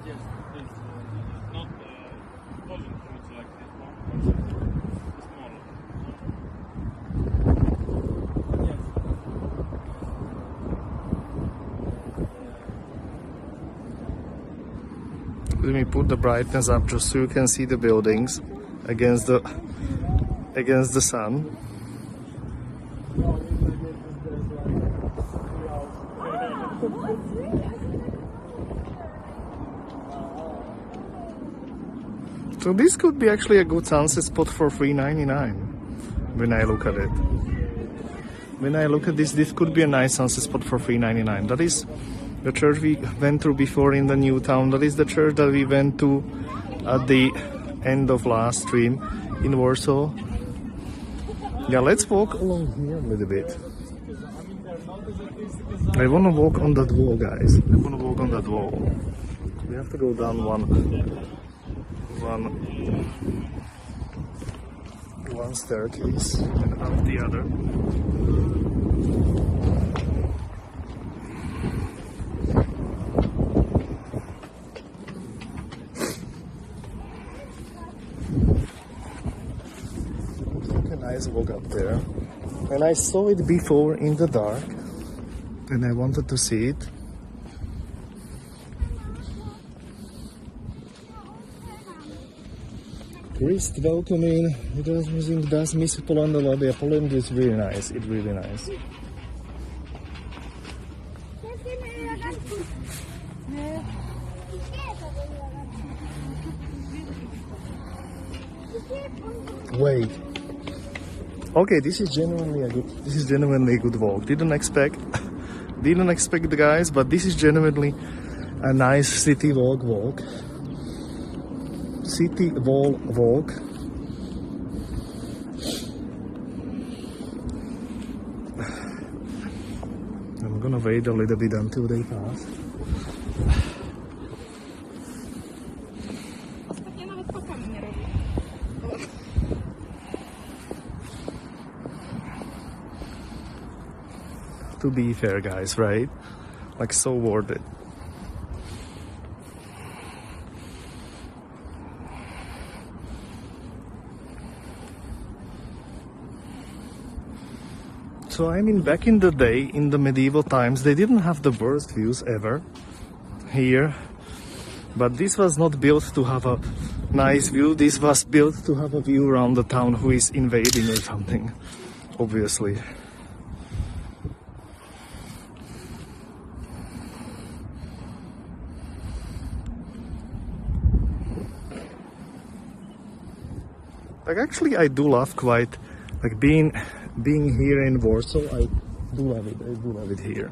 Yes, this not golden fruits like this one, but smaller. Yes. Let me put the brightness up just so you can see the buildings against the sun. So this could be actually a good sunset spot for $3.99 when I look at it. When I look at this, this could be a nice sunset spot for $3.99. That is the church we went through before in the new town. That is the church that we went to at the end of last stream in Warsaw. Yeah, let's walk along here a little bit. I want to walk on that wall, guys. I want to walk on that wall. We have to go down one staircase and up the other. Take a nice walk up there. And I saw it before in the dark, and I wanted to see it. Wrist welcoming, it was using das Miss Poland lobby. Poland is really nice, it's really nice. Wait. Okay, this is genuinely a good walk. Didn't expect the guys, but this is genuinely a nice city walk. City wall walk. I'm gonna wait a little bit until they pass. To be fair, guys, right? Like, so worth it. So I mean, back in the day, in the medieval times, they didn't have the worst views ever here. But this was not built to have a nice view. This was built to have a view around the town who is invading or something, obviously. Like, actually, I do love quite, like, being here in Warsaw. I do love it. I do love it here.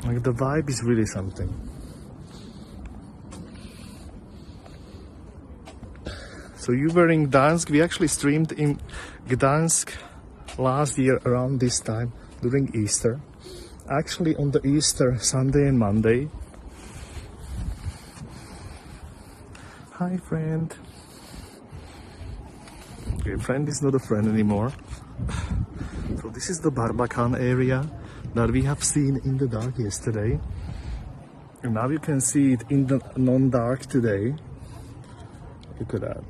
Like, the vibe is really something. So you were in Gdansk. We actually streamed in Gdansk last year around this time during Easter. Actually, on the Easter Sunday and Monday. Hi, friend. Okay, friend is not a friend anymore. So this is the Barbakan area that we have seen in the dark yesterday. And now you can see it in the non-dark today. Look at that.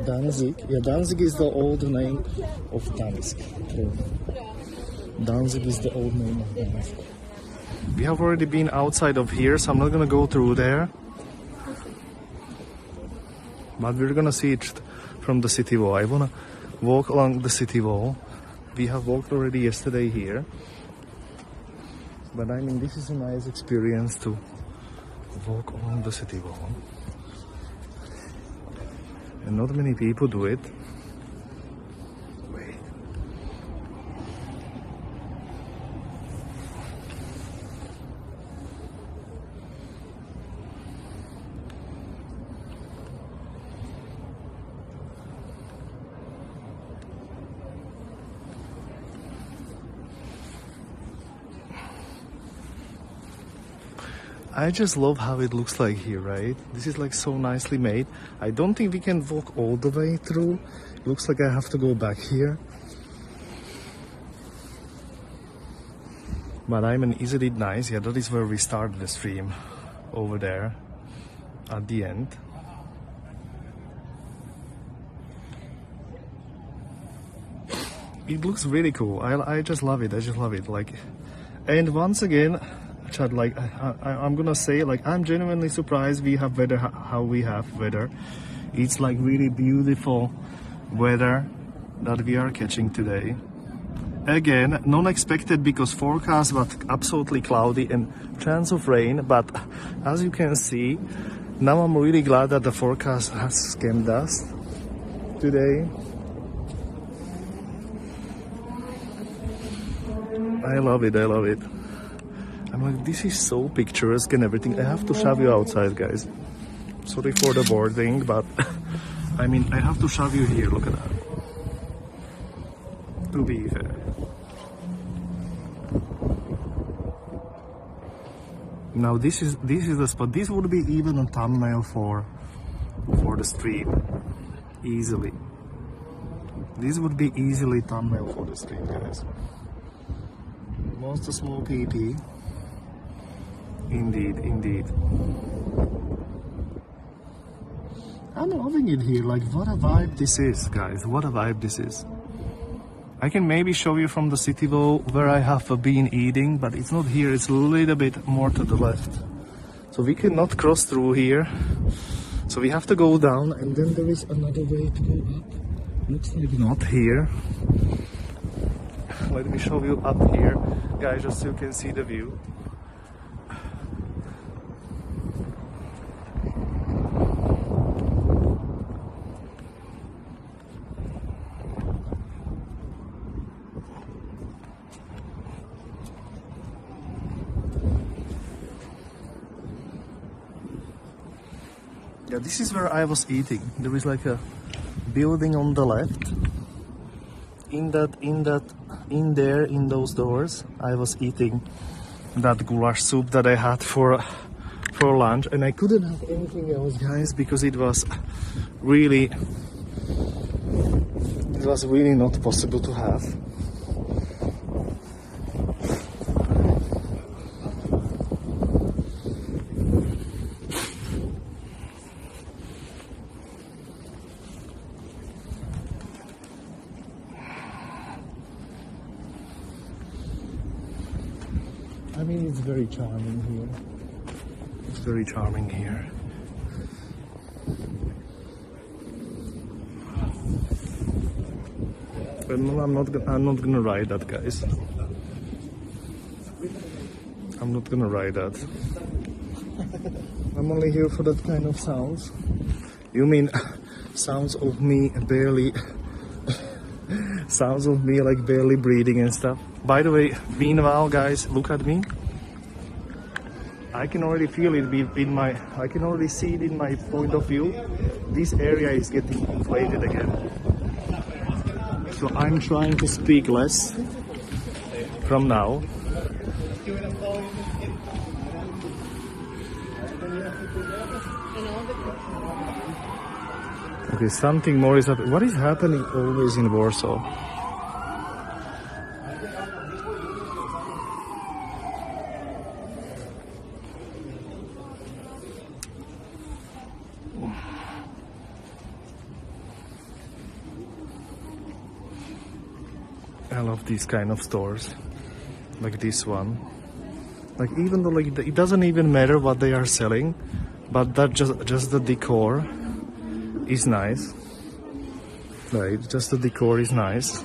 Danzig. Yeah, Danzig is the old name of Danzig. Danzig is the old name of Danzig. We have already been outside of here, so I'm not gonna go through there. But we're gonna see it from the city wall. I wanna walk along the city wall. We have walked already yesterday here. But I mean, this is a nice experience to walk along the city wall. And not many people do it. Wait. I just love how it looks like here, right? This is like so nicely made. I don't think we can walk all the way through. Looks like I have to go back here. But I mean, isn't it nice? Yeah, that is where we started the stream, over there at the end. It looks really cool. I just love it. I just love it. Like, and once again, Chad, like I'm gonna say, like, I'm genuinely surprised we have weather how we have weather. It's like really beautiful weather that we are catching today. Again, non-expected because forecast was absolutely cloudy and chance of rain. But as you can see, now I'm really glad that the forecast has scammed us today. I love it, I love it. I'm like, this is so picturesque and everything. I have to shove you outside, guys. Sorry for the boarding, but I mean, I have to shove you here. Look at that. To be fair. Now this is the spot. This would be even a thumbnail for the stream, easily. This would be easily thumbnail for the stream, guys. Most small PP. Indeed, indeed. I'm loving it here. Like, what a vibe this is, guys. What a vibe this is. I can maybe show you from the city wall where I have been eating, but it's not here. It's a little bit more to the left. So we cannot cross through here. So we have to go down, and then there is another way to go up. Looks like not here. Let me show you up here, guys, just so you can see the view. Yeah, this is where I was eating. There is like a building on the left. In those doors, I was eating that goulash soup that I had for lunch, and I couldn't have anything else, guys, because it was really not possible to have. I mean, it's very charming here. It's very charming here. But no, I'm not gonna ride that, guys. I'm not gonna ride that. I'm only here for that kind of sounds. You mean sounds of me barely sounds of me like barely breathing and stuff. By the way, meanwhile, guys, look at me. I can already feel it I can already see it in my point of view. This area is getting inflated again. So I'm trying to speak less from now. Okay, something more is happening. What is happening always in Warsaw? I love these kind of stores, like this one. Like, even though, like, it doesn't even matter what they are selling, but that just the decor is nice. Right, just the decor is nice.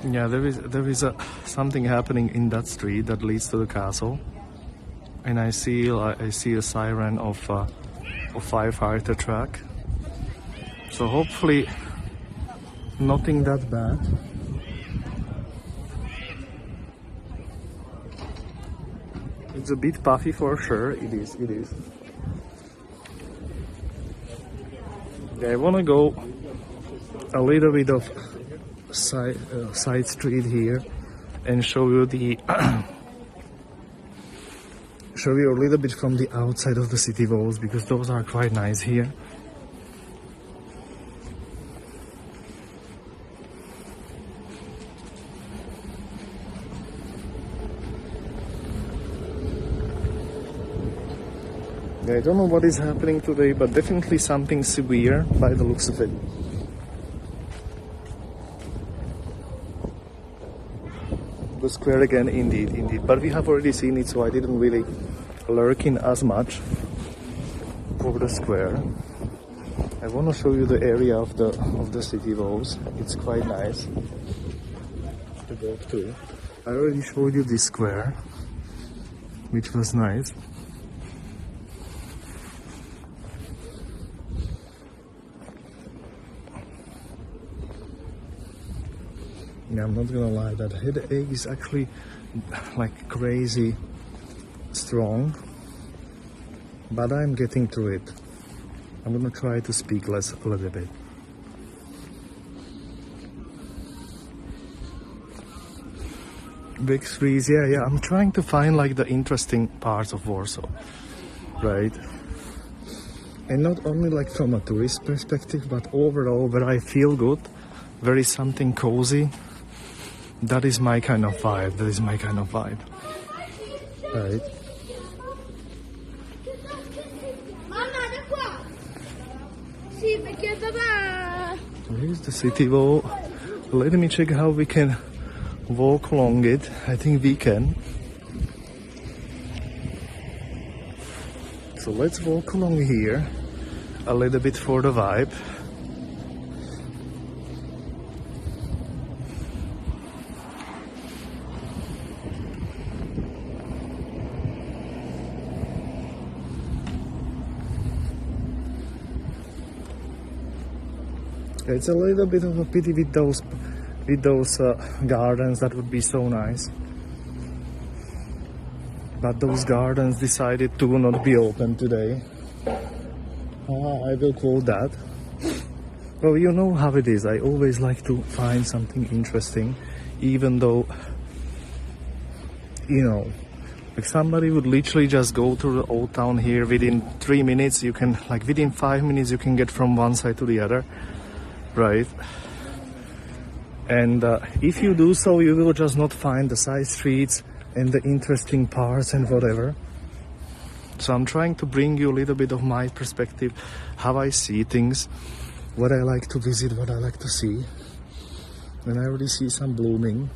Yeah, there is something happening in that street that leads to the castle, and I see a siren of a firefighter truck. So hopefully nothing that bad. It's a bit puffy for sure. It is. I want to go a little bit of side street here and show you the show you a little bit from the outside of the city walls, because those are quite nice here. I don't know what is happening today, but definitely something severe by the looks of it. The square again, indeed. But we have already seen it, so I didn't really lurk in as much for the square. I want to show you the area of the city walls. It's quite nice to go to. I already showed you this square, which was nice. Yeah, I'm not gonna lie, that headache is actually like crazy strong, but I'm getting through it. I'm gonna try to speak less a little bit. Big trees, yeah, I'm trying to find like the interesting parts of Warsaw, right? And not only like from a tourist perspective, but overall where I feel good, very something cozy. That is my kind of vibe. Right. Here's the city wall. Let me check how we can walk along it. I think we can. So let's walk along here a little bit for the vibe. It's a little bit of a pity with those gardens. That would be so nice. But those gardens decided to not be open today. I will quote that. Well, you know how it is. I always like to find something interesting, even though, you know, like somebody would literally just go to the old town here within 3 minutes. You can, like within 5 minutes, you can get from one side to the other. Right, and if you do so, you will just not find the side streets and the interesting parts and whatever. So I'm trying to bring you a little bit of my perspective, how I see things, what I like to visit, what I like to see. And I already see some blooming.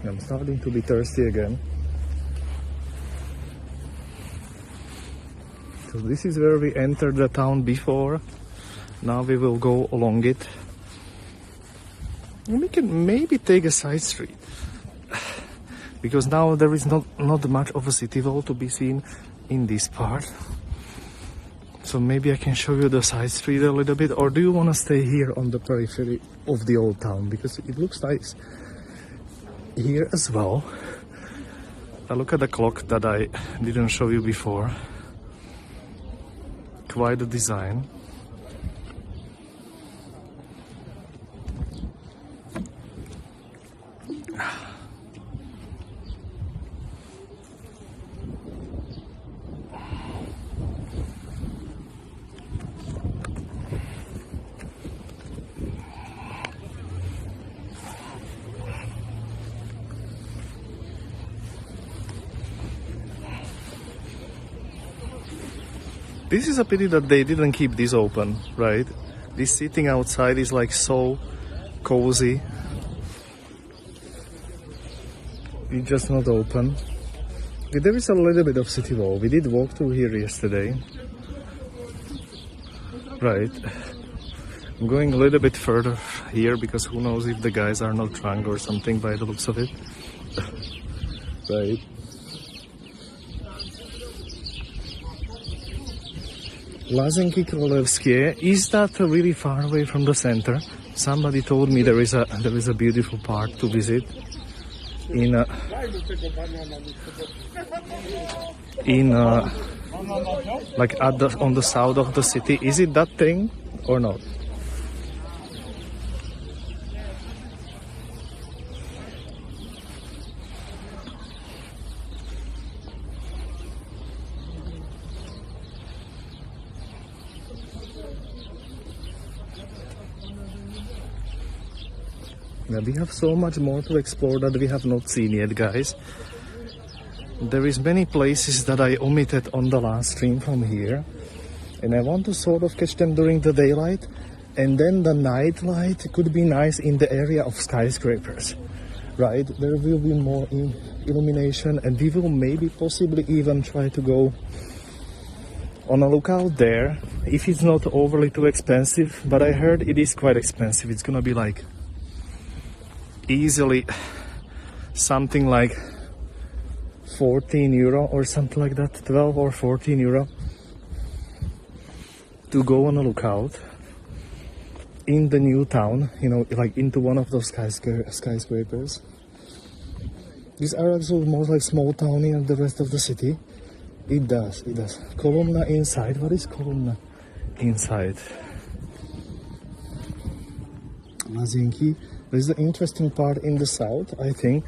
I'm starting to be thirsty again. So this is where we entered the town before. Now we will go along it. And we can maybe take a side street. Because now there is not much of a city wall to be seen in this part. So maybe I can show you the side street a little bit. Or do you want to stay here on the periphery of the old town? Because it looks nice here as well. I look at the clock that I didn't show you before. Quite a design. This is a pity that they didn't keep this open, right? This sitting outside is like so cozy. It's just not open. There is a little bit of city wall. We did walk through here yesterday. Right. I'm going a little bit further here because who knows if the guys are not drunk or something by the looks of it. Right. Lazenki Królewskie, is that really far away from the center? Somebody told me there is a beautiful park to visit in like on the south of the city. Is it that thing or not? Yeah, we have so much more to explore that we have not seen yet, guys. There is many places that I omitted on the last stream from here, and I want to sort of catch them during the daylight, and then the night light could be nice in the area of skyscrapers, right? There will be more illumination, and we will maybe possibly even try to go on a lookout there if it's not overly too expensive, but I heard it is quite expensive. It's gonna be like easily something like 14 euro or something like that, 12 or 14 euro to go on a lookout in the new town, you know, like into one of those skyscrapers. These are also more like small town than the rest of the city. It does. Kolomna inside. What is Kolomna inside? Mazinki. There's the interesting part in the south, I think.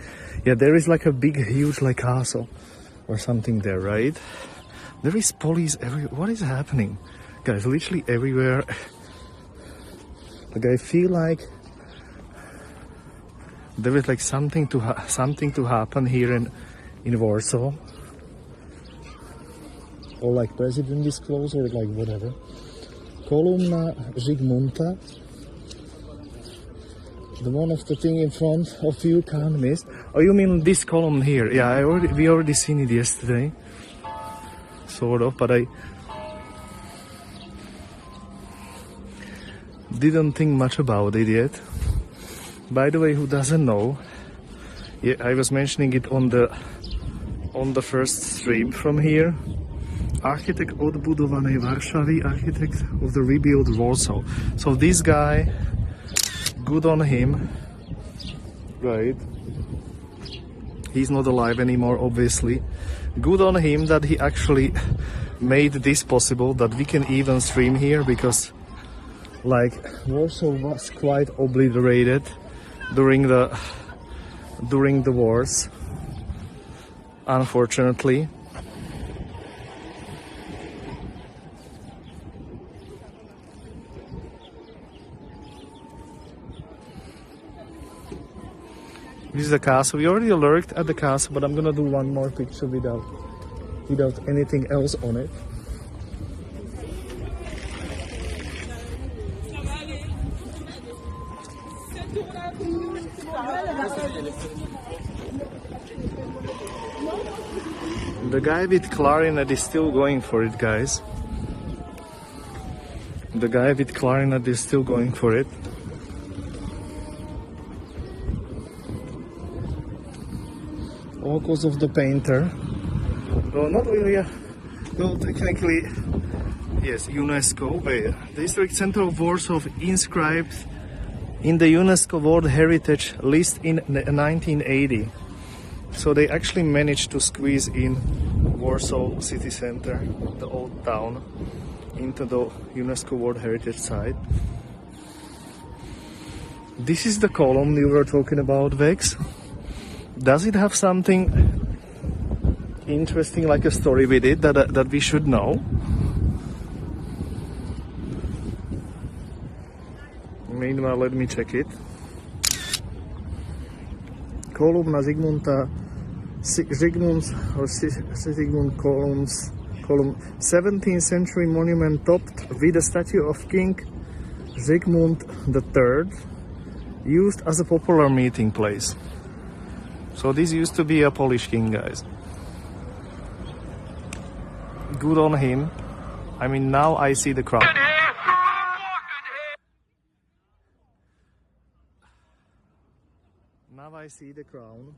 Yeah, there is like a big, huge like castle or something there, right? There is police everywhere. What is happening? Guys, literally everywhere. Like I feel like there is like something to happen here in Warsaw. Or like president is close or like whatever. Kolumna Zygmunta. The one of the thing in front of you can't miss. Oh, you mean this column here? Yeah, we already seen it yesterday. Sort of, but I didn't think much about it yet. By the way, who doesn't know? Yeah, I was mentioning it on the first stream from here. Architect odbudovanej Varšavy, architect of the rebuilt Warsaw. So this guy, good on him, right? He's not alive anymore, obviously. Good on him that he actually made this possible, that we can even stream here, because like Warsaw was quite obliterated during the wars, unfortunately. This is the castle. We already lurked at the castle, but I'm gonna do one more picture without anything else on it. The guy with clarinet is still going for it, guys. The guy with clarinet is still going for it. All because of the painter. Well, not really. Well, technically, yes, UNESCO. The historic center of Warsaw inscribed in the UNESCO World Heritage List in 1980. So they actually managed to squeeze in Warsaw city center, the old town, into the UNESCO World Heritage site. This is the column you were talking about, Vex. Does it have something interesting, like a story with it, that we should know? Meanwhile, let me check it. Kolumna Zygmunta, Sigmund column, 17th century monument topped with a statue of King Zygmunt III, used as a popular meeting place. So this used to be a Polish king, guys. Good on him. I mean, now I see the crown. Now I see the crown.